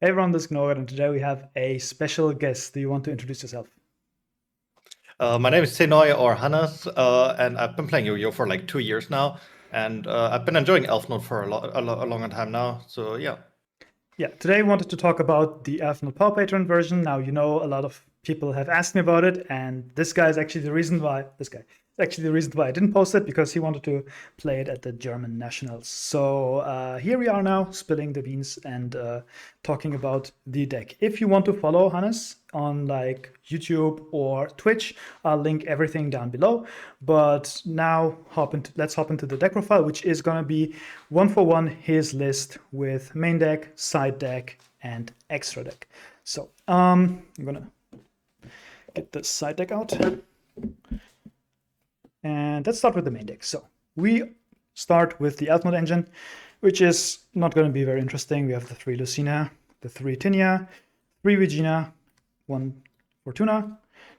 Hey everyone, this is Gnord, and today we have a special guest. Do you want to introduce yourself? My name is Senoy or Hannes, and I've been playing Yu-Gi-Oh for like 2 years now, and I've been enjoying ELFNOTE for a longer time now. So yeah. Yeah, today we wanted to talk about the ELFNOTE Power Patron version. Now, you know, a lot of people have asked me about it, and this guy is actually the reason why I didn't post it, because he wanted to play it at the German Nationals. So here we are now, spilling the beans and talking about the deck. If you want to follow Hannes on like YouTube or Twitch, I'll link everything down below. But now let's hop into the deck profile, which is gonna be one for one his list with main deck, side deck, and extra deck. So I'm gonna get the side deck out. And let's start with the main deck. So we start with the ELFNOTE engine, which is not going to be very interesting. We have the 3 Lucina, the 3 Tinia, 3 Regina, 1 Fortuna,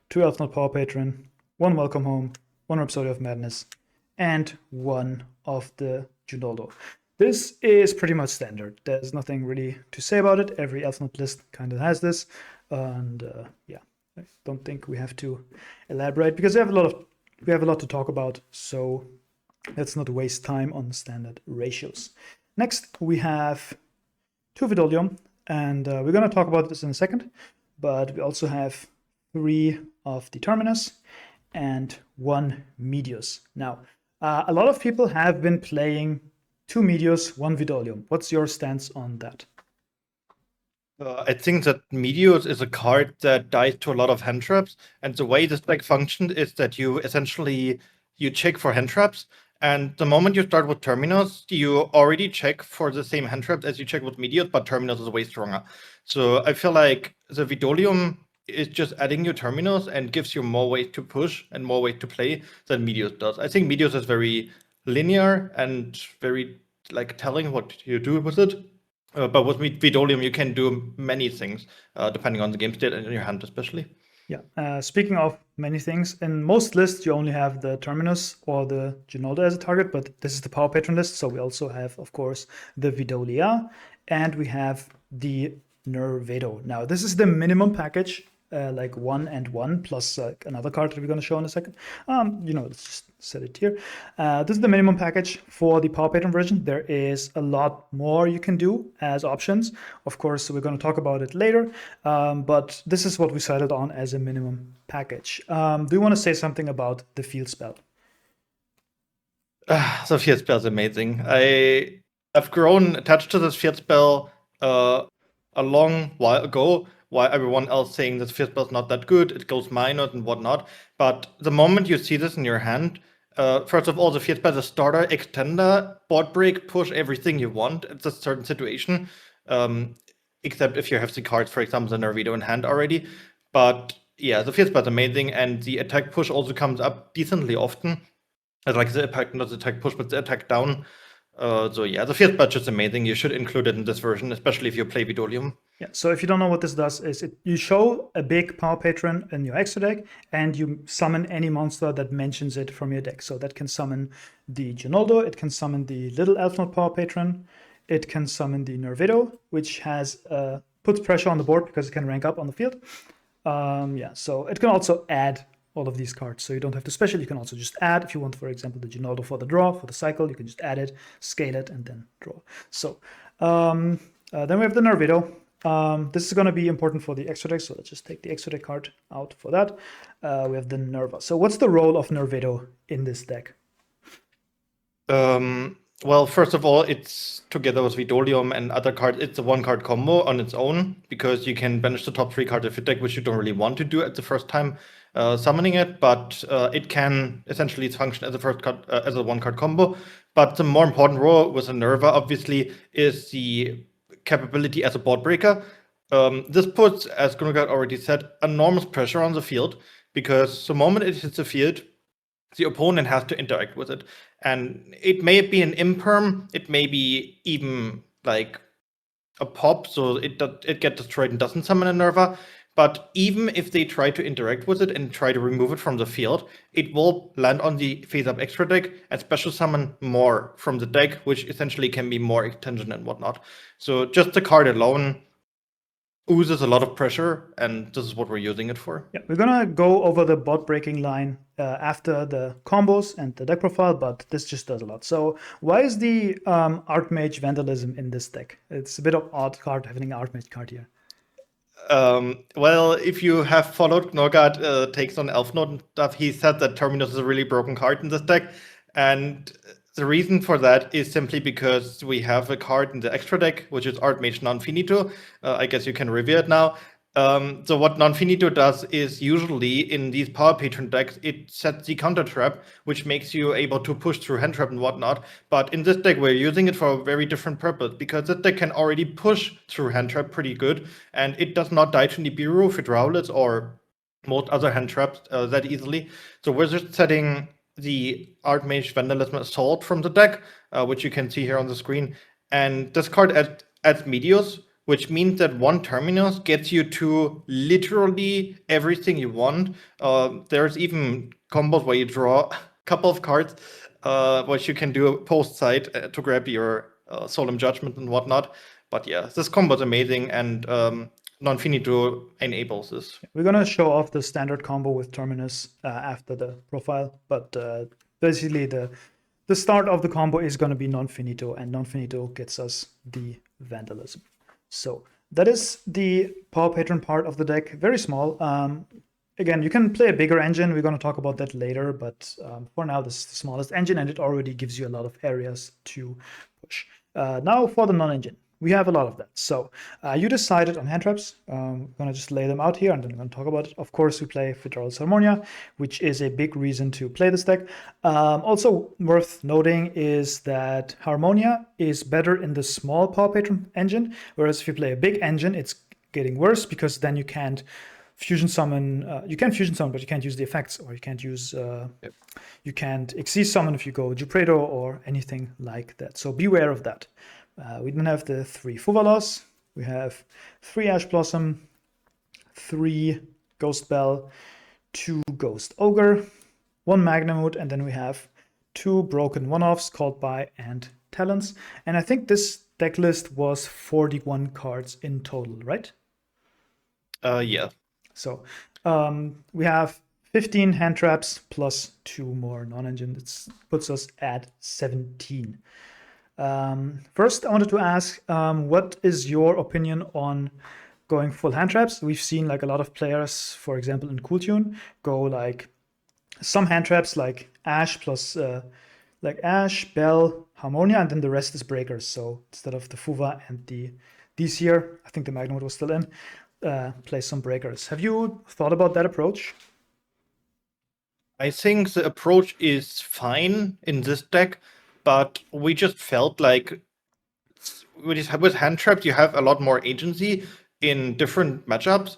2 ELFNOTE Power Patron, 1 Welcome Home, 1 Rhapsody of Madness, and 1 of the Junoldo. This is pretty much standard. There's nothing really to say about it. Every ELFNOTE list kind of has this. And yeah, I don't think we have to elaborate because we have a lot to talk about, so let's not waste time on standard ratios. Next, we have 2 Vidolium, and we're going to talk about this in a second, but we also have 3 of the Terminus and 1 Medius. Now, a lot of people have been playing 2 Medius, 1 Vidolium. What's your stance on that? I think that Meteos is a card that dies to a lot of hand traps, and the way this deck functioned is that you essentially check for hand traps, and the moment you start with Terminus, you already check for the same hand traps as you check with Meteos, but Terminus is way stronger. So I feel like the Vidolium is just adding new Terminus and gives you more ways to push and more ways to play than Meteos does. I think Meteos is very linear and very like telling what you do with it. But with Vidolium, you can do many things, depending on the game state and in your hand especially. Yeah, speaking of many things, in most lists you only have the Terminus or the Ginolda as a target, but this is the Power Patron list, so we also have, of course, the Vidolia, and we have the Nervedo. Now, this is the minimum package, like 1 and 1, plus another card that we're going to show in a second. Let's just set it here. This is the minimum package for the Power Patron version. There is a lot more you can do as options. Of course, we're going to talk about it later, but this is what we settled on as a minimum package. Do you want to say something about the field spell? The field spell is amazing. I've grown attached to this field spell a long while ago, while everyone else saying this field spell is not that good, it goes minus and whatnot. But the moment you see this in your hand, first of all, the field spell is a starter, extender, board break, push everything you want at a certain situation. Except if you have the cards, for example, the Nervedo in hand already. But yeah, the field spell is amazing, and the attack push also comes up decently often. Like the attack, not the attack push, but the attack down. So yeah, the field budget is amazing. You should include it in this version, especially if you play Vidolium. Yeah, so if you don't know what this does, is you show a big Power Patron in your extra deck, and you summon any monster that mentions it from your deck. So that can summon the Ginoldo, it can summon the little ELFNOTE Power Patron, it can summon the Nervedo, which has puts pressure on the board because it can rank up on the field. Yeah, so it can also add all of these cards. So you don't have to special, you can also just add. If you want, for example, the Ginoldo for the draw, for the cycle, you can just add it, scale it, and then draw. So then we have the Nervedo. This is going to be important for the extra deck, so let's just take the extra deck card out for that. We have the Nerva. So what's the role of Nervedo in this deck? Well, first of all, it's together with Vidolium and other cards. It's a 1-card combo on its own, because you can banish the top 3 cards of your deck, which you don't really want to do at the first time summoning it, but it can essentially function as a first card, as a 1-card combo. But the more important role with the Nerva, obviously, is the capability as a board breaker. This puts, as Gunnar already said, enormous pressure on the field, because the moment it hits the field, the opponent has to interact with it. And it may be an imperm, it may be even like a pop, so it gets destroyed and doesn't summon a Nerva. But even if they try to interact with it and try to remove it from the field, it will land on the face-up extra deck and special summon more from the deck, which essentially can be more extension and whatnot. So just the card alone oozes a lot of pressure, and this is what we're using it for. Yeah, we're gonna go over the bot breaking line after the combos and the deck profile, but this just does a lot. So why is the Archmage Vandalism in this deck? It's a bit of odd card having an Archmage card here. Well, if you have followed Norgard takes on ELFNOTE and stuff, he said that Terminus is a really broken card in this deck. And the reason for that is simply because we have a card in the extra deck, which is Archmage Non-Finito. I guess you can review it now. So what Non-Finito does is usually in these Power Patron decks, it sets the counter trap, which makes you able to push through hand trap and whatnot. But in this deck, we're using it for a very different purpose, because this deck can already push through hand trap pretty good, and it does not die to Nibiru, Hydraulics, or most other hand traps that easily. So we're just setting the Archmage Vandalism Assault from the deck, which you can see here on the screen. And this card adds Meteors, which means that one Terminus gets you to literally everything you want. There's even combos where you draw a couple of cards, which you can do post-side to grab your Solemn Judgment and whatnot. But yeah, this combo is amazing, and Non-Finito enables this. We're gonna show off the standard combo with Terminus after the profile, but basically the start of the combo is gonna be Non-Finito, and Non-Finito gets us the Vandalism. So that is the Power Patron part of the deck. Very small. Again, you can play a bigger engine. We're going to talk about that later, but for now, this is the smallest engine, and it already gives you a lot of areas to push. Now for the non-engine. We have a lot of that. So you decided on hand traps. I'm going to just lay them out here, and then I'm going to talk about it. Of course, we play Fitzgerald's Harmonia, which is a big reason to play this deck. Also worth noting is that Harmonia is better in the small Power Patron engine, whereas if you play a big engine, it's getting worse, because then you can't fusion summon. You can fusion summon, but you can't use the effects, or you can't use. You can't Xyz summon if you go Jupredo or anything like that. So beware of that. We then have the 3 Fuvalos. We have 3 Ash Blossom, 3 Ghost Bell, 2 Ghost Ogre, 1 Magnamut, and then we have 2 broken one-offs, Called By, and Talents. And I think this deck list was 41 cards in total, right? Yeah. So we have 15 hand traps plus 2 more non-engine. It puts us at 17. First, I wanted to ask, what is your opinion on going full hand traps? We've seen like a lot of players, for example, in Cool Tune, go like some hand traps like Ash plus like Ash, Bell, Harmonia, and then the rest is breakers. So instead of the Fuva and these here, I think the Magnamut was still in, play some breakers. Have you thought about that approach? I think the approach is fine in this deck, but we just felt like with hand traps, you have a lot more agency in different matchups,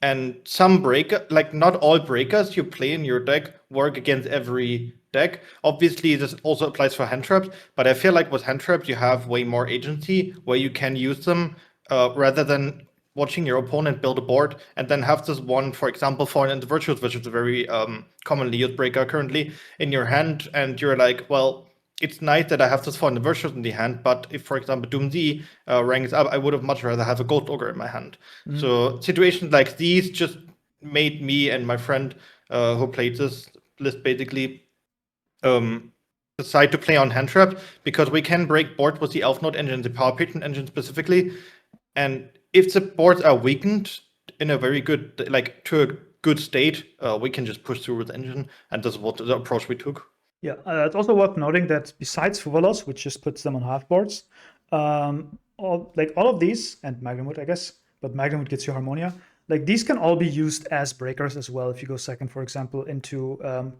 and some like not all breakers you play in your deck work against every deck. Obviously, this also applies for hand traps, but I feel like with hand traps, you have way more agency where you can use them rather than watching your opponent build a board and then have this one, for example, Fallen into Virtues, which is a very commonly used breaker currently, in your hand, and you're like, well, it's nice that I have this Fallen into Virtues in the hand, but if, for example, Doomsday ranks up, I would have much rather have a Ghost Ogre in my hand. Mm-hmm. So situations like these just made me and my friend who played this list basically decide to play on hand trap, because we can break boards with the ELFNOTE engine, the Power Patron engine specifically, and if the boards are weakened in a very good, like to a good state, we can just push through with the engine, and this is what the approach we took. Yeah, it's also worth noting that besides Fuvalos, which just puts them on half boards, all of these, and Magnamut, I guess, but Magnamut gets you Harmonia, like these can all be used as breakers as well. If you go second, for example, into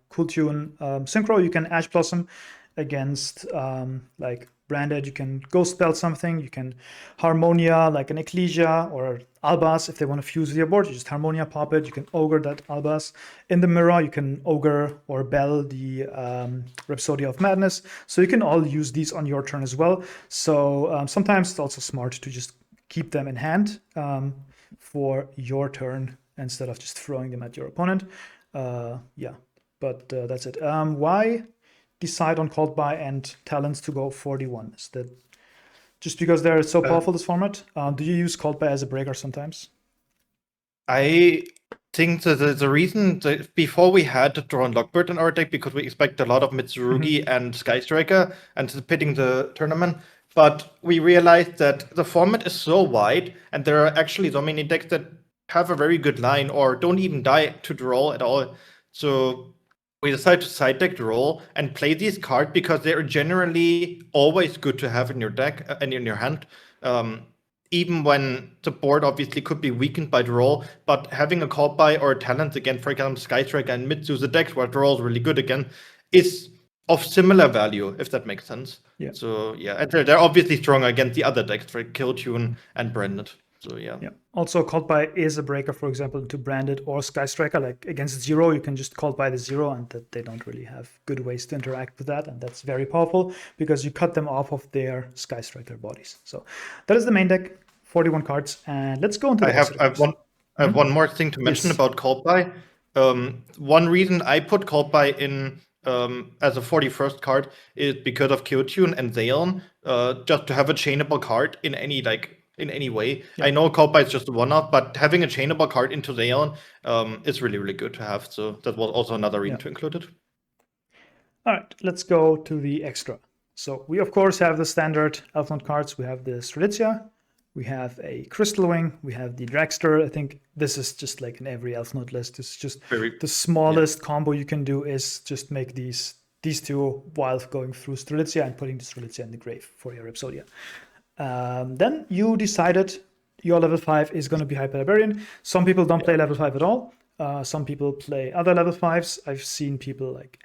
Cool Tune Synchro, you can Ash Blossom against like Branded, you can Ghost Belt something, you can Harmonia like an Ecclesia or Albas if they want to fuse with your board, you just Harmonia pop it, you can Ogre that Albas. In the mirror, you can Ogre or Bell the Rhapsody of Madness, so you can all use these on your turn as well. So sometimes it's also smart to just keep them in hand for your turn instead of just throwing them at your opponent. Yeah, but that's it. Why decide on Called By and Talents to go 41? Is that just because they're so powerful this format. Do you use Cold Buy as a breaker sometimes? I think that the reason that before we had Drone Lockbird in our deck because we expect a lot of Mitsurugi and Sky Striker anticipating the tournament, but we realized that the format is so wide and there are actually so many decks that have a very good line or don't even die to draw at all. So we decided to side deck draw and play these cards because they are generally always good to have in your deck and in your hand. Even when the board obviously could be weakened by draw, but having a call by or a talent again, for example, Sky Striker and Mitsu, the decks where draw is really good again, is of similar value, if that makes sense. Yeah. So yeah, and they're obviously stronger against the other decks, for Kill Tune and Branded. So yeah. Also, Cold Buy is a breaker, for example, to Branded or Sky Striker. Like against Zero, you can just Cold Buy the Zero, and that they don't really have good ways to interact with that, and that's very powerful because you cut them off of their Sky Striker bodies. So that is the main deck. 41 cards, and let's go into the I have one more thing to mention about Cold Buy. One reason I put Cold Buy in as a 41st card is because of Kyotune and Zayon, just to have a chainable card in any way. I know Cold Buy is just a one-off, but having a chainable card into Zayon is really, really good to have. So that was also another reason to include it. All right, let's go to the extra. So we, of course, have the standard ELFNOTE cards. We have the Strelitzia, we have a Crystal Wing, we have the Dragster. I think this is just like in every ELFNOTE list. It's just the smallest combo you can do is just make these two while going through Strelitzia and putting the Strelitzia in the grave for your Rhapsodia. Then you decided your level 5 is going to be Hyper Librarian. Some people don't play level 5 at all. Some people play other level 5s. I've seen people like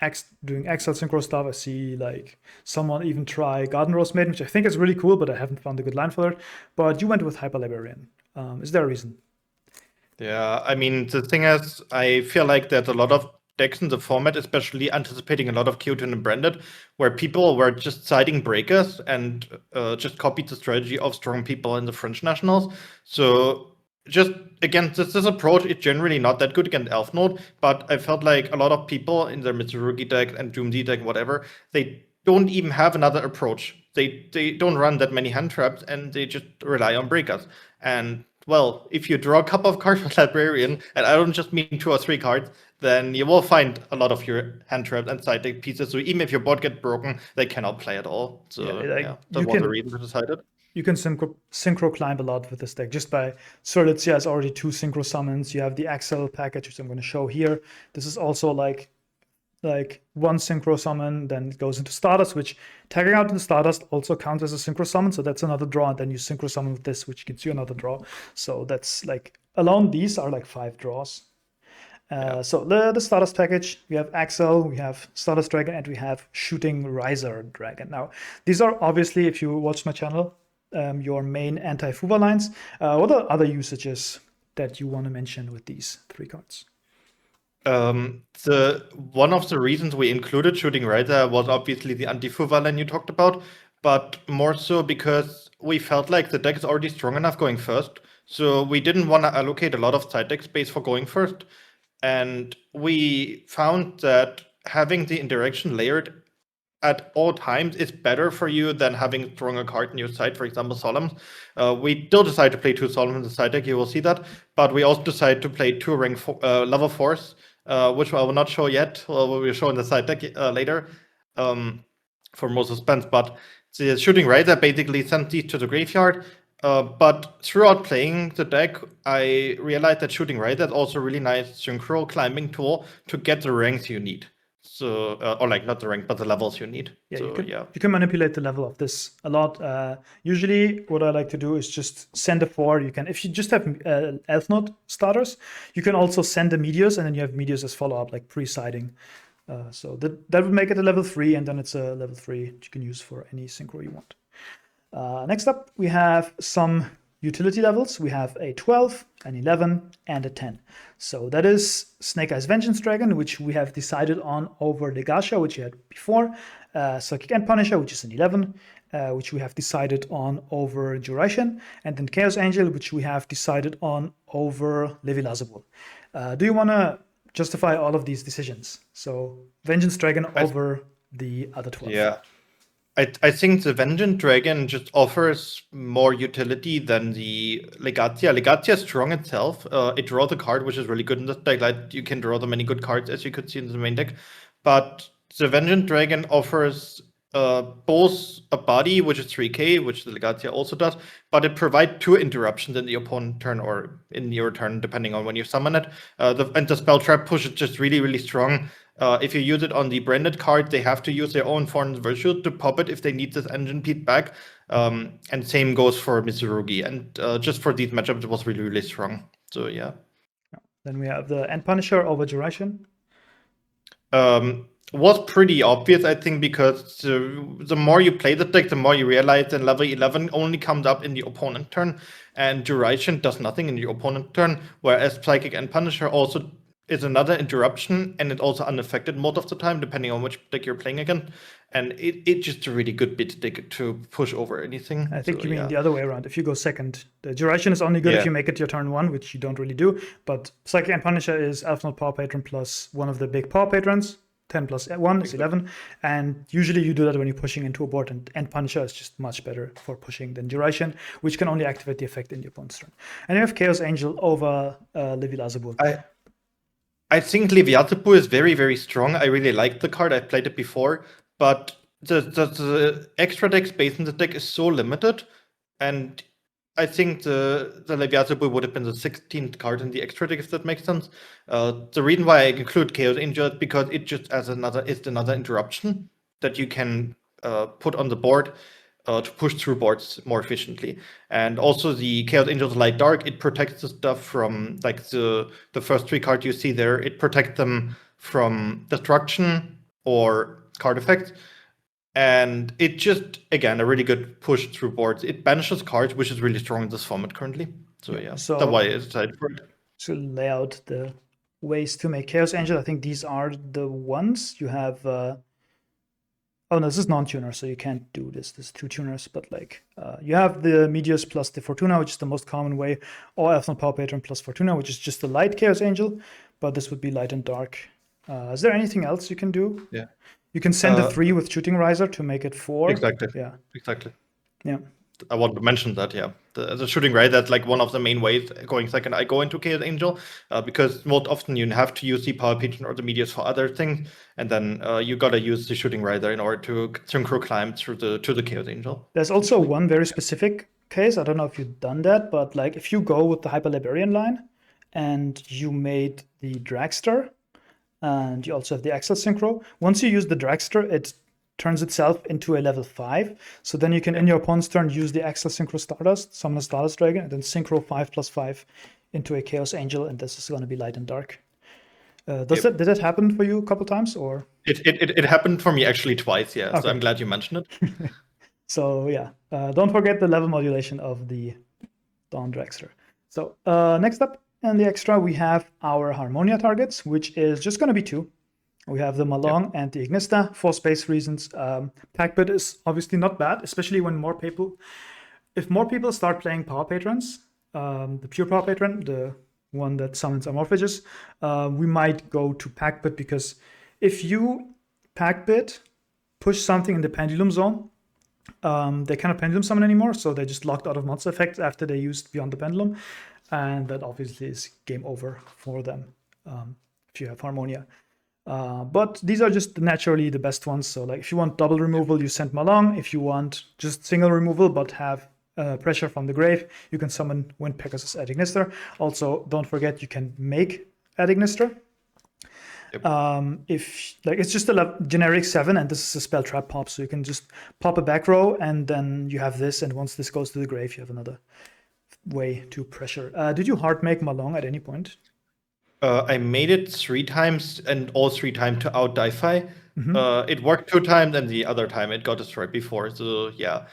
doing Excel Synchro stuff. I see like someone even try Garden Rose Maiden, which I think is really cool, but I haven't found a good line for it. But you went with Hyper Librarian. Is there a reason? Yeah, I mean, the thing is, I feel like there's a lot of decks in the format, especially anticipating a lot of Kyotune and Branded, where people were just siding breakers and just copied the strategy of strong people in the French nationals. So just again, this approach is generally not that good against ELFNOTE, but I felt like a lot of people in their Mitsurugi deck and Doom Z deck, whatever, they don't even have another approach. They don't run that many hand traps and they just rely on breakers. And well, if you draw a couple of cards with Librarian, and I don't just mean 2 or 3 cards, then you will find a lot of your hand traps and side deck pieces. So even if your board gets broken, they cannot play at all. So that was the reason we decided. You can synchro climb a lot with this deck just by Strelitzia has already 2 synchro summons. You have the Axel package, which I'm going to show here. This is also like 1 synchro summon, then it goes into Stardust, which tagging out in the Stardust also counts as a synchro summon. So that's another draw, and then you synchro summon with this, which gives you another draw. So that's like alone these are like 5 draws. So the Stardust package, we have Axel, we have Stardust Dragon, and we have Shooting Riser Dragon. Now, these are obviously, if you watch my channel, your main anti-Fuba lines. What are other usages that you want to mention with these 3 cards? One of the reasons we included Shooting Riser was obviously the anti-Fuba line you talked about, but more so because we felt like the deck is already strong enough going first. So we didn't want to allocate a lot of side deck space for going first. And we found that having the interaction layered at all times is better for you than having a stronger card in your side, for example, Solemns. We still decided to play 2 Solemns in the side deck, you will see that, but we also decided to play 2 level 4s, which I will not show yet, we will show in the side deck later for more suspense, but the Shooting Riser basically sends these to the graveyard. But throughout playing the deck, I realized that Shooting Riser is also a really nice synchro climbing tool to get the ranks you need. So, or like not the rank, but the levels you need. Yeah, so, you can manipulate the level of this a lot. Usually, what I like to do is just send a 4. You can, if you just have ELFNOTE starters, you can also send the Meteors, and then you have Meteors as follow-up, like pre-siding. So that would make it a level 3, and then it's a level 3 that you can use for any synchro you want. Next up, we have some utility levels. We have a 12, an 11, and a 10. So that is Snake Eyes Vengeance Dragon, which we have decided on over Legasha, which you had before. Psychic End Punisher, which is an 11, which we have decided on over Juraishin. And then Chaos Angel, which we have decided on over Levi Lazabul. Do you want to justify all of these decisions? So Vengeance Dragon over the other 12. Yeah. I think the Vengeance Dragon just offers more utility than the Legatia. Legatia is strong itself. It draws a card, which is really good in this deck. Like, you can draw the many good cards, as you could see in the main deck. But the Vengeance Dragon offers both a body, which is 3k, which the Legatia also does, but it provides 2 interruptions in the opponent turn or in your turn, depending on when you summon it. And the spell trap push is just really, really strong. If you use it on the branded card, they have to use their own foreign virtue to pop it if they need this engine beat back. And same goes for Mitsurugi. And just for these matchups, it was really, really strong. So yeah. Then we have the End Punisher over Duration. Was pretty obvious, I think, because the more you play the deck, the more you realize that level 11 only comes up in the opponent turn, and Duration does nothing in the opponent turn, whereas Psychic and Punisher also is another interruption, and it also unaffected most of the time, depending on which deck you're playing against. And it's just a really good bit deck to push over anything. I think you mean the other way around. If you go second, the Duration is only good if you make it your turn 1, which you don't really do. But Psychic and Punisher is ELFNOTE Power Patron plus one of the big Power Patrons. 10 plus 1 is 11, and usually you do that when you're pushing into a board, and End Punisher is just much better for pushing than Duration, which can only activate the effect in the opponent's turn. And you have Chaos Angel over Leviathan. I think Leviathan is very, very strong. I really like the card. I've played it before, but the extra deck space in the deck is so limited, and I think the Leviathan would have been the 16th card in the extra deck, if that makes sense. The reason why I include Chaos Angel is because it just is another interruption that you can put on the board to push through boards more efficiently. And also the Chaos Angel's Light Dark, it protects the stuff from, like, the first 3 cards you see there. It protects them from destruction or card effects. And it just, again, a really good push through boards. It banishes cards, which is really strong in this format currently. So yeah, that's why I decided for it. To lay out the ways to make Chaos Angel, I think these are the ones. You have, oh no, this is non-tuner, so you can't do this. There's 2 tuners, but like, you have the Meteos plus the Fortuna, which is the most common way, or ELFNOTE Power Patron plus Fortuna, which is just the light Chaos Angel, but this would be light and dark. Is there anything else you can do? Yeah. You can send a 3 with Shooting Riser to make it 4. Exactly. Yeah. Exactly. Yeah. I want to mention that, yeah. The Shooting Riser, that's like one of the main ways going second I go into Chaos Angel, because most often you have to use the Power Patron or the Meteors for other things, and then you gotta use the Shooting Riser in order to synchro climb through to the Chaos Angel. There's also one very specific case. I don't know if you've done that, but like if you go with the Hyper Librarian line and you made the Dragster, and you also have the Axel Synchro. Once you use the Dragster, it turns itself into a level 5. So then you can, in your opponent's turn, use the Axel Synchro Stardust, summon a Stardust Dragon, and then Synchro 5/5 into a Chaos Angel, and this is going to be light and dark. Did that happen for you a couple times, or? It happened for me actually twice, yeah. Okay. So I'm glad you mentioned it. So yeah, don't forget the level modulation of the Dawn Dragster. So next up, and the extra, we have our Harmonia targets, which is just going to be 2. We have the Malong and the Ignista for space reasons. Packbit is obviously not bad, especially when if more people start playing Power Patrons, the pure Power Patron, the one that summons Amorphages, we might go to Packbit, because if you Packbit, push something in the Pendulum Zone, they cannot Pendulum Summon anymore, so they're just locked out of monster effects after they used Beyond the Pendulum. And that obviously is game over for them if you have Harmonia. But these are just naturally the best ones. So like if you want double removal, you send Malong. If you want just single removal but have pressure from the grave, you can summon Wind Pegasus at Ignister. Also, don't forget you can make at Ignister. Yep. If like it's just a generic 7, and this is a spell trap pop, so you can just pop a back row, and then you have this, and once this goes to the grave, you have another way to pressure. Did you hard make Malong at any point? I made it 3 times, and all 3 times to out Di-Fi. It worked 2 times, and the other time it got destroyed before. So yeah,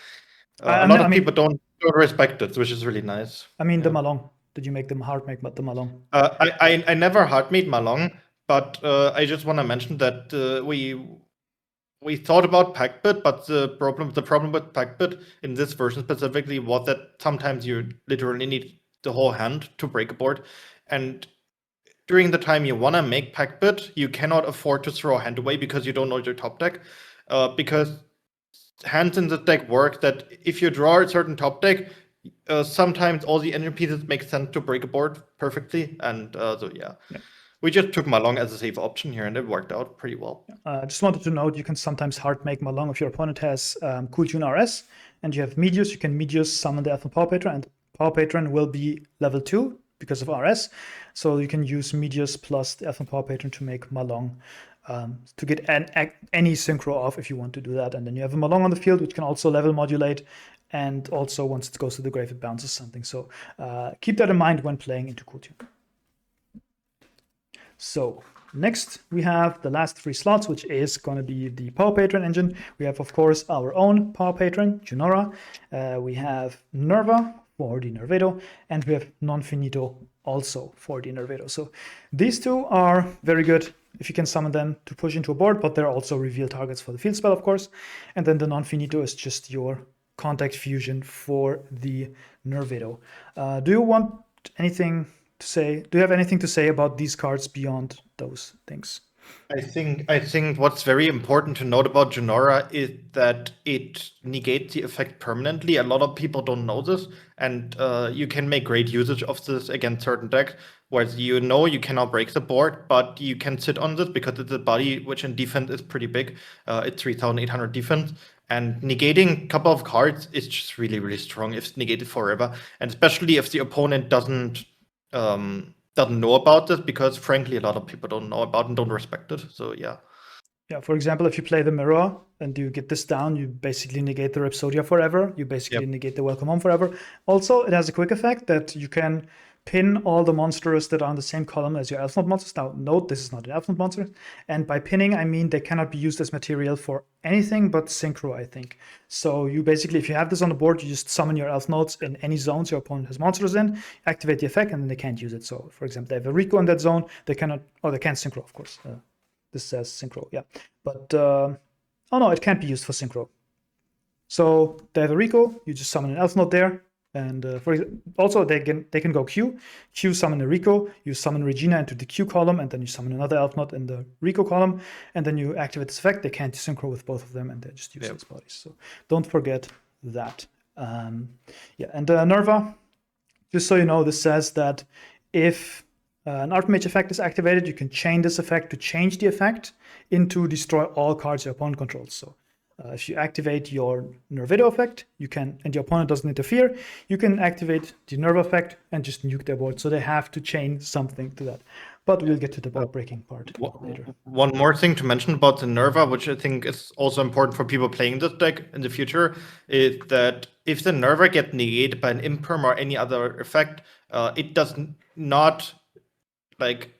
a lot of people don't respect it, which is really nice. I mean, the Malong. Did you make them hard make the Malong? I never hard made Malong, but I just want to mention that we thought about Packbit, but the problem with Packbit in this version specifically was that sometimes you literally need the whole hand to break a board, and during the time you want to make Packbit, you cannot afford to throw a hand away because you don't know your top deck, because hands in the deck work that if you draw a certain top deck, sometimes all the engine pieces make sense to break a board perfectly. And so, yeah. We just took Malong as a safe option here, and it worked out pretty well. I just wanted to note, you can sometimes hard make Malong if your opponent has Cool Tune RS, and you have Medius. You can Medius summon the ELFNOTE Power Patron, and Power Patron will be level 2 because of RS. So you can use Medius plus the ELFNOTE Power Patron to make Malong to get any synchro off if you want to do that. And then you have a Malong on the field, which can also level modulate. And also, once it goes to the grave, it bounces something. So keep that in mind when playing into Cool Tune. So next, we have the last 3 slots, which is going to be the Power Patron engine. We have, of course, our own Power Patron, Junora. We have Nerva for the Nervado, and we have Non-Finito also for the Nervado. So these 2 are very good if you can summon them to push into a board, but they're also reveal targets for the field spell, of course. And then the Non-Finito is just your contact fusion for the Nervado. Do you want anything to say? Do you have anything to say about these cards beyond those things? I think what's very important to note about Junora is that it negates the effect permanently. A lot of people don't know this, and you can make great usage of this against certain decks, where you cannot break the board, but you can sit on this because it's a body which in defense is pretty big. It's 3,800 defense, and negating a couple of cards is just really, really strong if it's negated forever, and especially if the opponent doesn't know about this, because frankly a lot of people don't know about and don't respect it. So yeah, for example, if you play the Mirror and you get this down, you basically negate the Rhapsodia forever. You basically negate the Welcome Home forever. Also, it has a quick effect that you can pin all the monsters that are on the same column as your ELFNOTE monsters. Now, note, this is not an ELFNOTE monster. And by pinning, I mean they cannot be used as material for anything but synchro, I think. So you basically, if you have this on the board, you just summon your ELFNOTEs in any zones your opponent has monsters in, activate the effect, and then they can't use it. So, for example, they have a Rico in that zone. They cannot, or they can't synchro, of course. This says synchro, yeah. But, oh no, it can't be used for synchro. So they have a Rico, you just summon an ELFNOTE there. And also they can go Q summon a Rico, you summon Regina into the Q column, and then you summon another ELFNOTE in the Rico column, and then you activate this effect. They can't synchro with both of them, and they're just useless bodies. So don't forget that. And Nerva, just so you know, this says that if an Archmage effect is activated, you can chain this effect to change the effect into destroy all cards your opponent controls. So if you activate your Nervado effect, you can, and your opponent doesn't interfere, you can activate the Nerva effect and just nuke their board. So they have to chain something to that. But we'll get to the board breaking part later. One more thing to mention about the Nerva, which I think is also important for people playing this deck in the future, is that if the Nerva gets negated by an Imperm or any other effect, it does not negate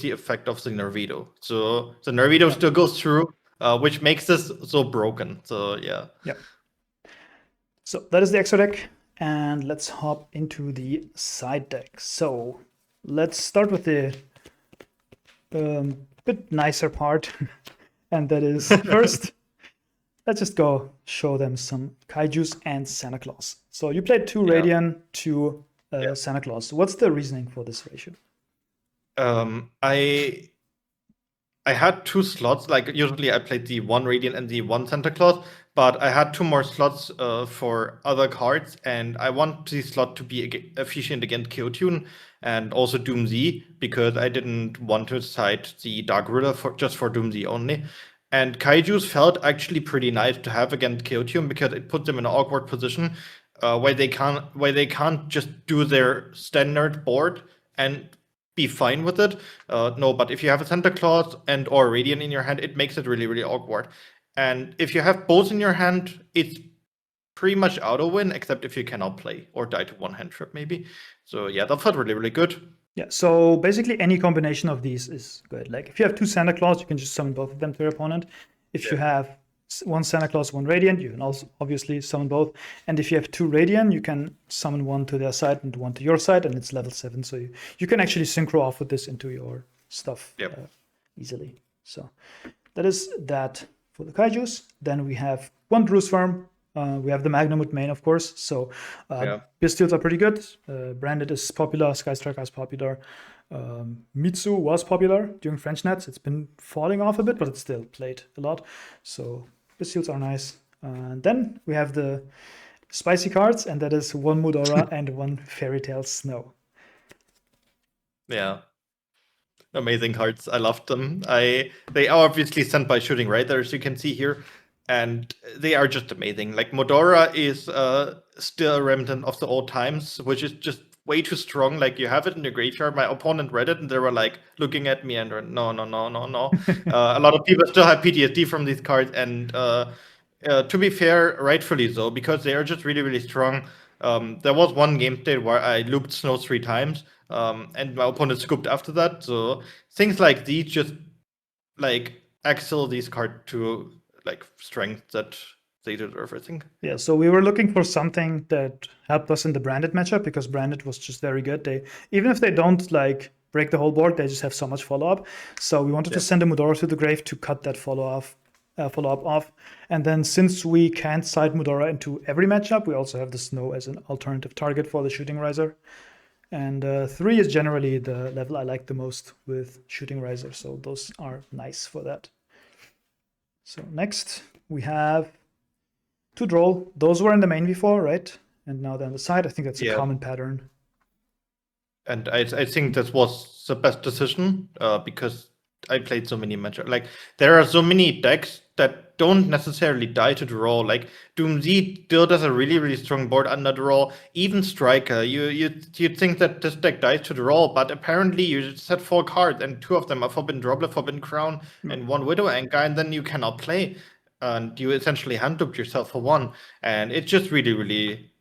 the effect of the Nervado. So the Nervado still goes through, which makes this so broken. So yeah. So that is the extra deck, and let's hop into the side deck. So let's start with the bit nicer part, and that is first, let's just go show them some Kaijus and Santa Claus. So you played 2 Radiant, 2 Santa Claus. What's the reasoning for this ratio? I had 2 slots. Like usually I played the 1 Radiant and the 1 Santa Claus, but I had 2 more slots for other cards, and I want the slot to be efficient against Kyotune and also Doom Z, because I didn't want to side the Dark Ruler just for Doom Z only. And Kaijus felt actually pretty nice to have against Kyotune, because it put them in an awkward position where they can't just do their standard board and be fine with it. No, but if you have a Santa Claus and or Radiant in your hand, it makes it really, really awkward. And if you have both in your hand, it's pretty much auto-win, except if you cannot play or die to 1 hand trip, maybe. So yeah, that felt really, really good. Yeah, so basically any combination of these is good. Like if you have 2 Santa Claus, you can just summon both of them to your opponent. If you have 1 Santa Claus, 1 Radiant, you can also obviously summon both. And if you have 2 Radiant, you can summon 1 to their side and 1 to your side, and it's level 7. So you can actually synchro off with this into your stuff easily. So that is that for the Kaijus. Then we have 1 Druze Farm. We have the Magnamut main, of course. So Pistiles are pretty good. Branded is popular. Skystriker is popular. Mitsu was popular during French Nets. It's been falling off a bit, but it's still played a lot. So The seals are nice. And then we have the spicy cards, and that is 1 Mudora and 1 Fairy Tale Snow. Yeah. Amazing cards. I loved them. They are obviously sent by Shooting Radar, as you can see here, and they are just amazing. Like Modora is still a remnant of the old times, which is just way too strong. Like you have it in your graveyard. My opponent read it and they were like looking at me and were, no. A lot of people still have PTSD from these cards, and to be fair, rightfully so, because they are just really, really strong. There was one game state where I looped Snow 3 times, and my opponent scooped after that. So things like these just like excel these cards to like strength that they deserve, I think. Yeah, so we were looking for something that helped us in the branded matchup, because branded was just very good. They, even if they don't like break the whole board, they just have so much follow-up. So we wanted to send a Mudora to the grave to cut that follow-up off. And then since we can't side Mudora into every matchup, we also have the Snow as an alternative target for the Shooting Riser. And 3 is generally the level I like the most with Shooting Riser, so those are nice for that. So next we have 2 Droll. Those were in the main before, right? And now they're on the side. I think that's a common pattern. And I think that was the best decision, because I played so many matchups. Like there are so many decks that don't necessarily die to draw. Like Doom Z still does a really, really strong board under draw. Even Striker, you'd think that this deck dies to draw, but apparently you just set 4 cards and 2 of them are Forbidden Droplet, Forbidden Crown, and 1 Widow Anchor, and then you cannot play. And you essentially hand looped yourself for 1. And it's just really, really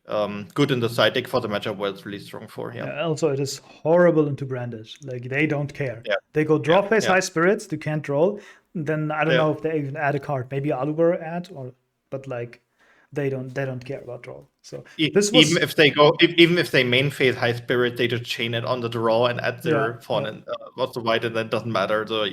good in the side deck for the matchup where it's really strong for. Also, it is horrible into branded. Like they don't care. Yeah. They go draw phase High Spirits, you can't draw. Then I don't know if they even add a card. Maybe Aluber add, but like they don't care about draw. So this was, even if they main phase High Spirit, they just chain it on the draw and add their fawn and what's the white, and that doesn't matter. So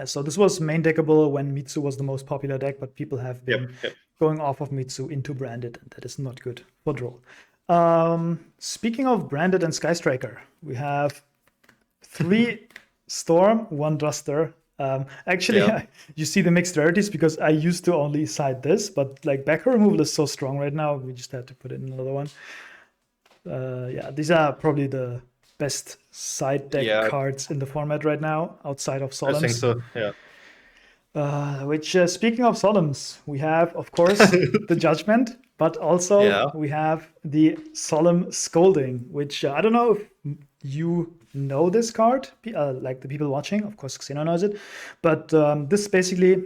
so this was main deckable when Mitsu was the most popular deck, but people have been going off of Mitsu into branded, and that is not good for draw. Speaking of branded and Sky Striker, we have 3 Storm, 1 Duster. Actually, you see the mixed rarities because I used to only side this, but like backer removal is so strong right now, we just had to put in another one. These are probably the best side deck cards in the format right now, outside of Solemns. I think so, which, speaking of Solemns, we have, of course, the Judgment, but also we have the Solemn Scolding, which I don't know if you know this card, like the people watching. Of course, Xeno knows it. But this basically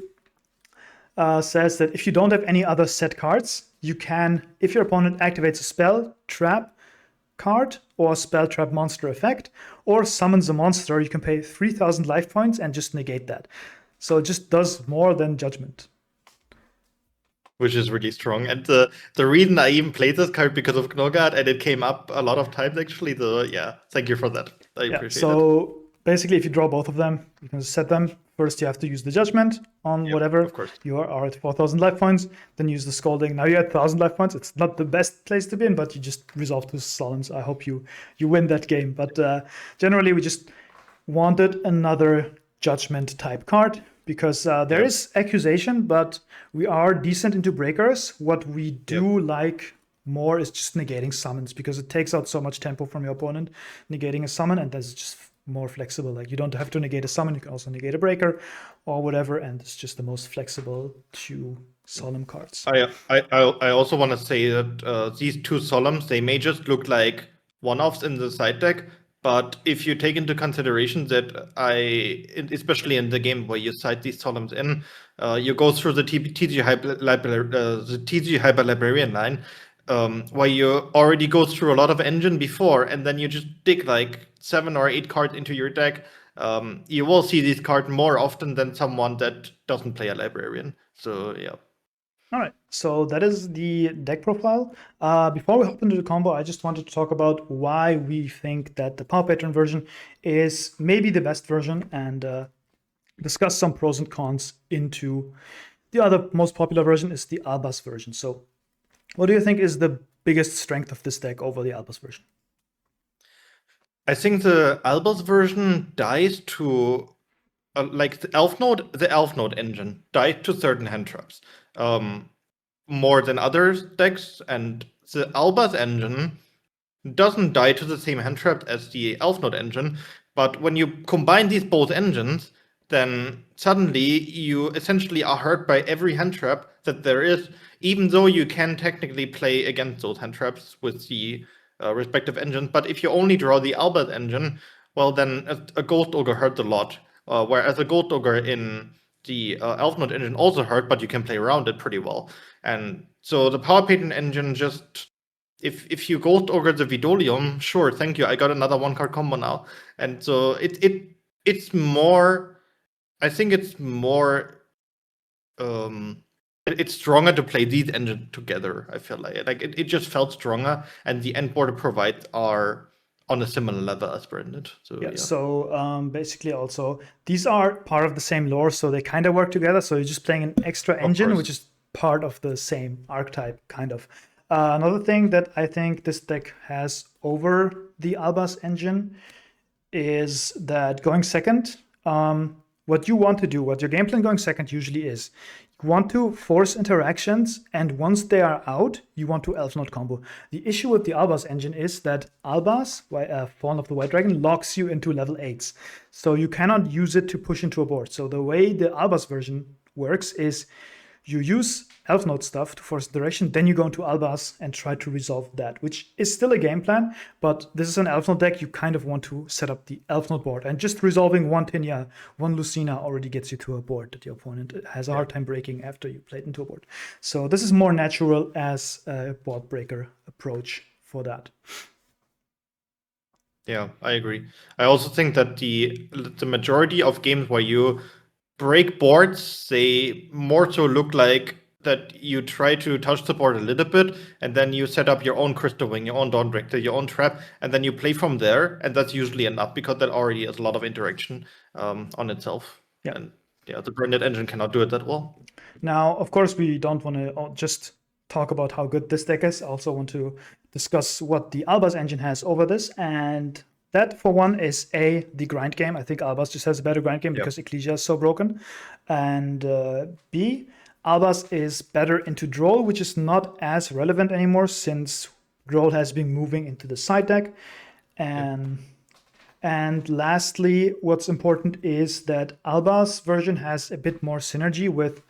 says that if you don't have any other set cards, you can, if your opponent activates a spell, trap card, or spell trap monster effect, or summons a monster, you can pay 3,000 life points and just negate that. So it just does more than Judgment. Which is really strong. And the reason I even played this card because of Knogard, and it came up a lot of times actually. Thank you for that. I appreciate it. So basically, if you draw both of them, you can set them. First, you have to use the Judgment on whatever. Of course. You are at 4,000 life points. Then use the Scolding. Now you're at 1,000 life points. It's not the best place to be in, but you just resolve to Solemns. I hope you win that game. But generally, we just wanted another Judgment type card, because there is Accusation, but we are decent into breakers. What we do like more is just negating summons, because it takes out so much tempo from your opponent, negating a summon, and that's just more flexible. Like you don't have to negate a summon, you can also negate a breaker or whatever, and it's just the most flexible 2 Solemn cards. I also want to say that these 2 Solemns, they may just look like one-offs in the side deck, but if you take into consideration that especially in the game where you side these Solemns in, you go through the TG Hyper Librarian line, where you already go through a lot of engine before, and then you just dig like 7 or 8 cards into your deck. You will see these cards more often than someone that doesn't play a librarian. So All right, so that is the deck profile. Before we hop into the combo, I just wanted to talk about why we think that the Power Patron version is maybe the best version, and discuss some pros and cons into the other most popular version is the Albas version. So what do you think is the biggest strength of this deck over the Albas version? I think the Albas version dies to like the ELFNOTE engine died to certain hand traps more than other decks, and the Albaz engine doesn't die to the same hand trap as the ELFNOTE engine. But when you combine these both engines, then suddenly you essentially are hurt by every hand trap that there is, even though you can technically play against those hand traps with the respective engines. But if you only draw the Albaz engine, well, then a Ghost Ogre hurts a lot. Whereas a Ghost Ogre in the ELFNOTE engine also hurt, but you can play around it pretty well. And so the Power Pattern engine just, if you Ghost Ogre the Vidolium, sure, thank you, I got another 1-card combo now. And so it's more, I think it's more, it's stronger to play these engines together, I feel like. It just felt stronger, and the end border provides are on a similar level as Branded. So yeah. So basically, also these are part of the same lore, so they kind of work together. So you're just playing an extra engine, which is part of the same archetype, kind of. Another thing that I think this deck has over the Albaz engine is that going second, what you want to do, what your game plan going second usually is, you want to force interactions, and once they are out, you want to ELFNOTE combo. The issue with the Albaz engine is that Albaz, Fallen of the White Dragon, locks you into level 8s. So you cannot use it to push into a board. So the way the Albaz version works is you use ELFNOTE stuff to force direction, then you go into Albaz and try to resolve that, which is still a game plan, but this is an ELFNOTE deck. You kind of want to set up the ELFNOTE board, and just resolving one Tinia, one Lucina already gets you to a board that your opponent has a hard time breaking after you played into a board. So this is more natural as a board breaker approach for that. Yeah, I agree. I also think that the majority of games where you break boards, they more so look like that you try to touch the board a little bit, and then you set up your own Crystal Wing, your own Dawn Director, your own trap, and then you play from there, and that's usually enough because that already has a lot of interaction on itself. Yeah. And yeah, the Branded engine cannot do it that well. Now, of course, we don't want to just talk about how good this deck is. I also want to discuss what the Albaz engine has over this, and that, for one, is A, the grind game. I think Albaz just has a better grind game because Ecclesia is so broken. And B, Albaz is better into Droll, which is not as relevant anymore since Droll has been moving into the side deck. And lastly, what's important is that Albaz version has a bit more synergy with